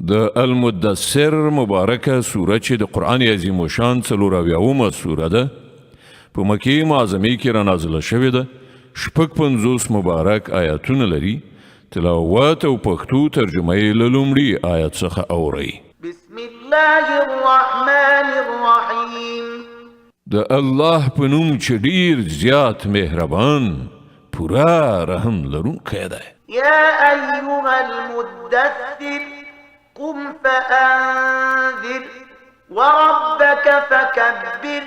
د المدثر مبارکه سوره چې د قرآن عظیم الشان 4 سوره ده په مکې معظمې کې را نازله شوې ده. 50 مبارک آیاتونه لري. تلاوت او پښتو ترجمه یې له لومړي آیت څخه اورئ. بسم الله الرحمن الرحیم. د الله په نوم چې ډیر زیات مهربان پورا رحم لرونکی دی. یا ایها المدثر قم فأنذر وربك فكبر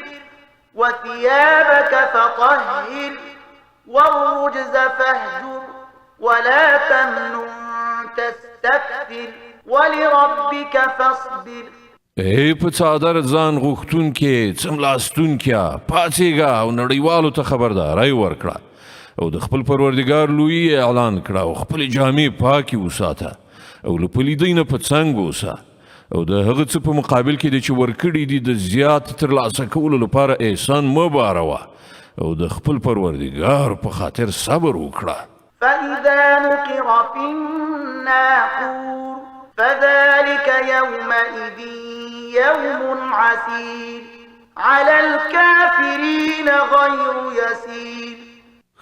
وثيابك فطهر والرجز فاهجر ولا تمنن تستكثر ولربك فاصبر. ای په څادر ځان غوښتون کې څملاستون کې پاتېږه او نړیوالو ته خبرداري ورکړه او د خپل پروردګار لوی اعلان کړه او خپل جامې پاکي وساته او له پلیدۍ نه په څنګ اوسه او د هغه څه په مقابل کې د چې ورکړي دي د زیات ترلاسه کولو لپاره احسان مه باروه او د خپل پروردګار په خاطر صبر وکړه. فإذا نقر في الناقور فذلك يومئذ يوم عسير على الكافرين غير يسير.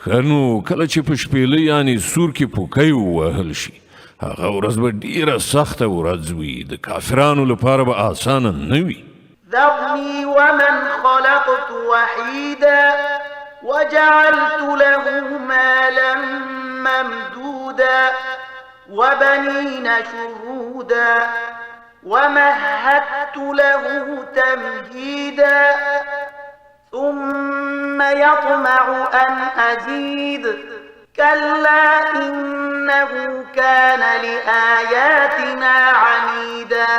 خنو کله چې په شپېلۍ یعنی سور کې پوکی ووهل شي هغه ورځ به ډیره سخته ورځ وي د کافرانو لپاره به آسانه نه وي. ذرني ومن خلقت وحيدا وجعلت له مالا ممدودا وبنين شهودا ومهدت له تمهيدا ثم يطمع أن أزيد كلا إنه كان لآياتنا عنيدا.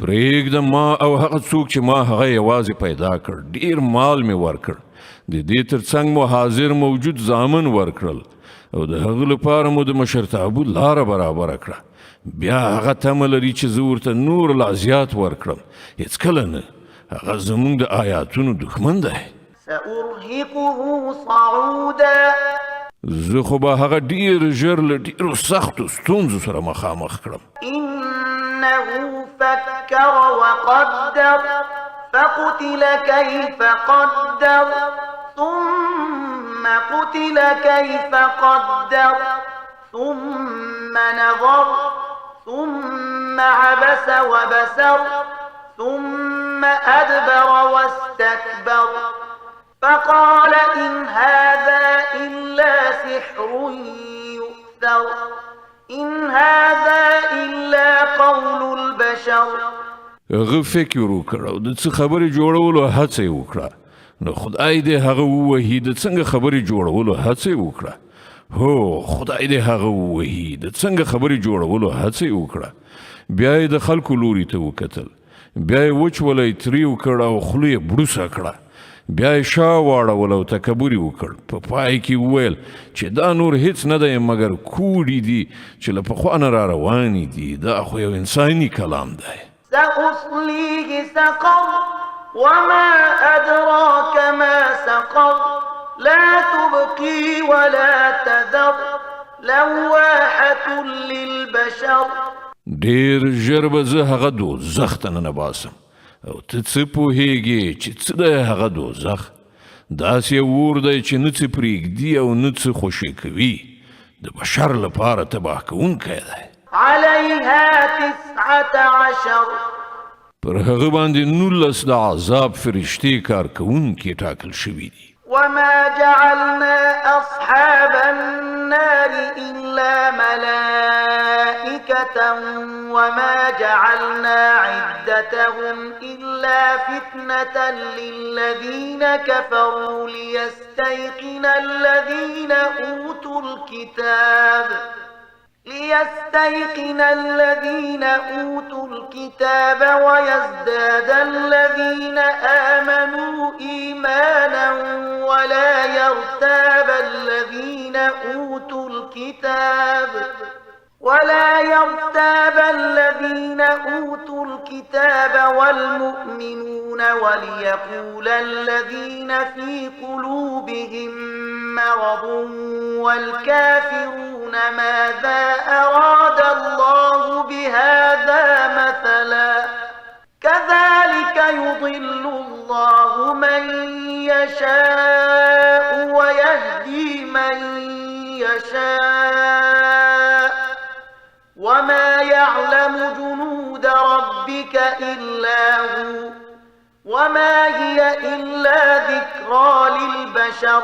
پرېږده ما او هغه څوک چې ما هغه یوازې پیدا کړ ډیر مال مې ورکړ د دې ترڅنګ مو حاضر موجود زامن ورکړل او د هغه لپاره مو د مشرتابه لاره برابره کړه. بیا هغه تمه لري چې زه ورته نور لا زیات ورکړم. هېڅکله نه، هغه زموږ د آیاتونو دښمن دی. سأرهقه صعودا. زه خو به هغه ډیر ژر له ډیرو سختو ستونزو سره مخامخ کړم. إنه فكر وقدر فقتل كيف قدر ثم قتل كيف قدر ثم نظر ثم عبس وبسر ثم أدبر واستكبر فقال إن هذا إلا سحر يؤثر إن هذا إلا قول البشر. هغه فکر وکړ او د څه خبرې جوړولو هڅه یې وکړه. نو خدای دې هغه ووهي د څنګه خبرې جوړولو هڅه یې وکړه. هو خدای دې هغه ووهي د څنګه خبرې جوړولو هڅه یې وکړه. بیا یې د خلکو لوري ته وکتل. بیا یې وچولی تریو کړ او خوله یې بړوسه کړه. بیا یې شا واړول او تکبر یې وکړ. په پای کې وویل چې دا نور هیڅ نه دی مګر کوډې دي چې له پخوا نه را روانې دي. دا خو یو انساني کلام دی. سأصليه سقر وما أدراك ما سقر لا تبقي ولا تذر لواحة للبشر. ډیر ژر به زه هغه دوزخ ته ننباسم او ته څه پوهیږې چې څه دی هغه دوزخ؟ داسې یو اور دی چې نه څه پرېږدي او نه څه خوشې کوي. د بشر لپاره تباه کوونکی دی. عليها 19 پر هغه باندې 19 د عذاب فرشتې کار کوونکي ټاکل شوي دي. وما جعلنا أصحاب النار إلا ملائكة وما جعلنا عدتهم إلا فتنة للذين كفروا ليستيقن الذين أوتوا الكتاب ويزداد الذين آمنوا إيمانا ولا يرتاب الذين أوتوا الكتاب والمؤمنون وليقول الذين في قلوبهم مرض والكافرون ماذا أراد الله بهذا يضل الله من يشاء ويهدي من يشاء وما يعلم جنود ربك إلا هو وما هي إلا ذكرى للبشر.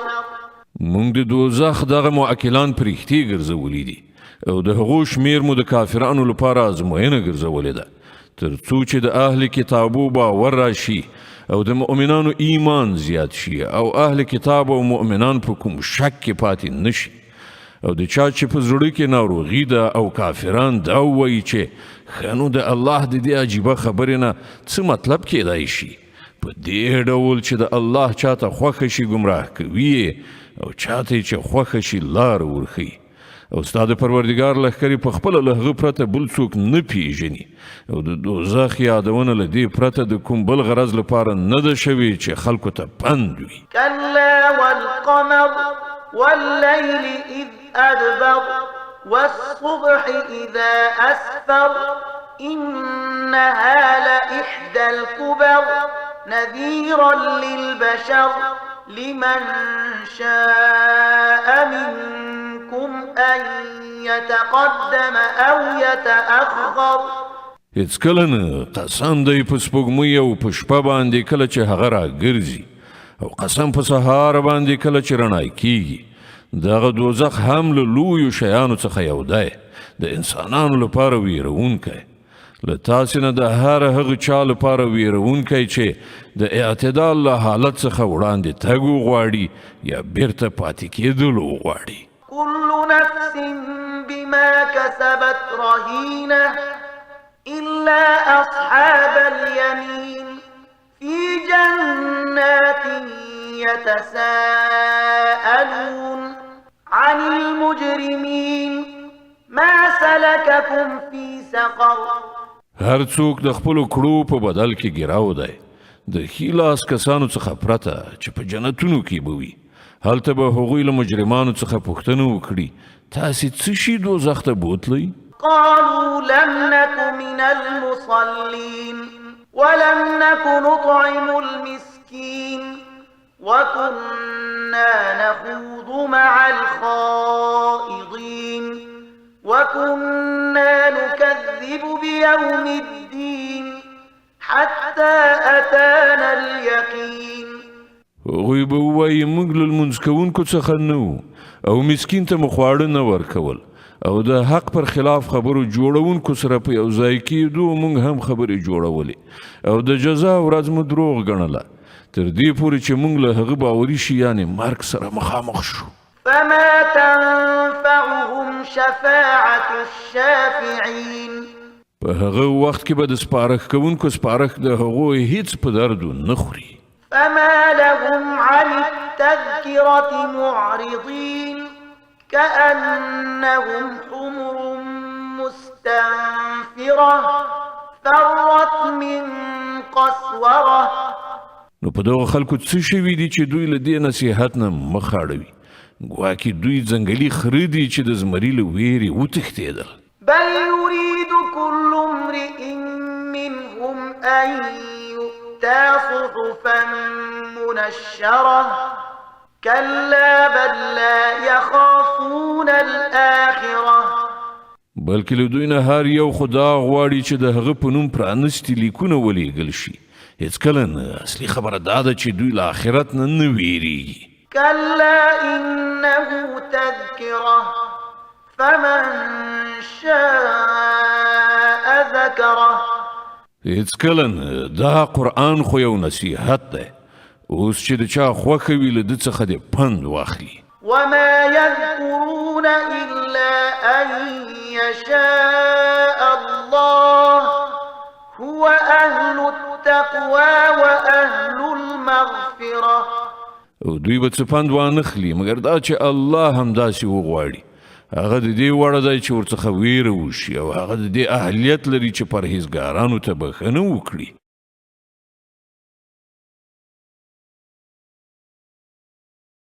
مونږ د دوزخ دغه معقلان پرېښتې ګرځولي دي او د هغو شمیر مو د کافرانو لپاره ازموینه ګرځولې ده تر څو چې د اهل کتابو باور راشي او د مؤمنانو ایمان زیات شي او اهل کتاب او مؤمنان په کوم شک کې پاتې نشي او د چا چې په زړه کې ناروغي ده او کافران دا وایي چې خنو د الله د دې عجیبه خبرې نه څه مطلب کېدای شي په دې ډول چې د الله چاته خوښه شي ګمراه کوي او چاته چې خوښه شي لار ورخي او ستا د پروردګار لښکرې په خپله له هغه پرته بل څوک نه پیژني او د دوزخ یادونه له دې پرته د کوم بل غرض لپاره نه ده شوې چې خلکو ته پند وي. كلا والقمر والليل إذ أدبر والصبح إذا أسفر إنها لإحدى الكبر نذيرا للبشر لمن شاء منكم أن يتقدم أو يتأخر. هیڅ کله نه قسم دی په سپوږمۍ او په شپه باندې کله چې هغه راګرځي او قسم په سهار باندې کله چې رڼا کیږي. دغه دوزخ هم له لویو شیانو څخه یو دی د انسانانو لپاره ویرونکی له تاسې نه د هر هغه چا لپاره ویرونکی چې د اعتدال له حالت څخه وړاندې تګ وغواړي یا بیرته پاتې کېدلو وغواړي. كل نفس بما كسبت رهينة إلا أصحاب اليمين في جنات يتساءلون عن المجرمين ما سلككم في سقر. هر څوک د خپلو کړو په بدل کې ګیراو دی د ښي لاس کسانو څخه پرته چې په جنتونو کې به وي. هلته به هغوی له مجرمانو څخه پوښتنه وکړي تاسې څه شي دوزخ ته بوتلی؟ قالوا لم نك من المصلين ولم نك نطعم المسكين وكنا نخوض مع الخائضين وكنا نكذب بيوم الدين حتى أتانا اليقين. هغوی به ووایي موږ له لمونځ کوونکو څخه نه وو او مسکین ته مو خواړه نه ورکول او د حق پر خلاف خبرو جوړونکو سره په یو ځای کېدو موږ هم خبرې جوړولې او د جزا ورځ مو دروغ ګڼله تر دې پورې چې موږ له هغه باوري شیانې مرګ سره مخامخ شو. فما تنفعهم شفاعة الشافعين. په هغه وخت کې به د سپارښت کوونکو سپارښت د هغوی هیڅ په دردو نه خوري. فما لهم عن التذكرة معرضين كأنهم حمر مستنفرة فرت من قسورة. نو په دغه خلکو څه شوي دي چې دوی له دې نصیحت نه مخ اړوي ګواکې دوی ځنګلي خره دي چې د زمري له ویرې وتښتېدل. بل يريد كل امرئ منهم أن يؤتى صحفا منشرة كلا بل لا يخافون الآخرة. بلکې له دوی نه هر یو خدا غواړي چې د هغه په نوم پرانستي لیکونه ولیږل شي. هیڅ کله نه اصلي خبره دا ده چې دوی له آخرت نه ویریږي. كلا إنه تذكرة فمن شاء ذكره. هیڅ کله نه دا قرآن خو یو نصیحت دی اوس چې د چا خوښه وي له ده څخه دې پند واخلي. وما يذكرون إلا أن يشاء الله هو أهل التقوى وأهل المغفرة. او دوی به څه پند وانخلي مګر دا چې الله همداسې وغواړي هغه د دې وړه دی چې ورڅخه ویره وشي او هغه د دې اهلیت لري چې پرهیزګارانو ته بښنه وکړي.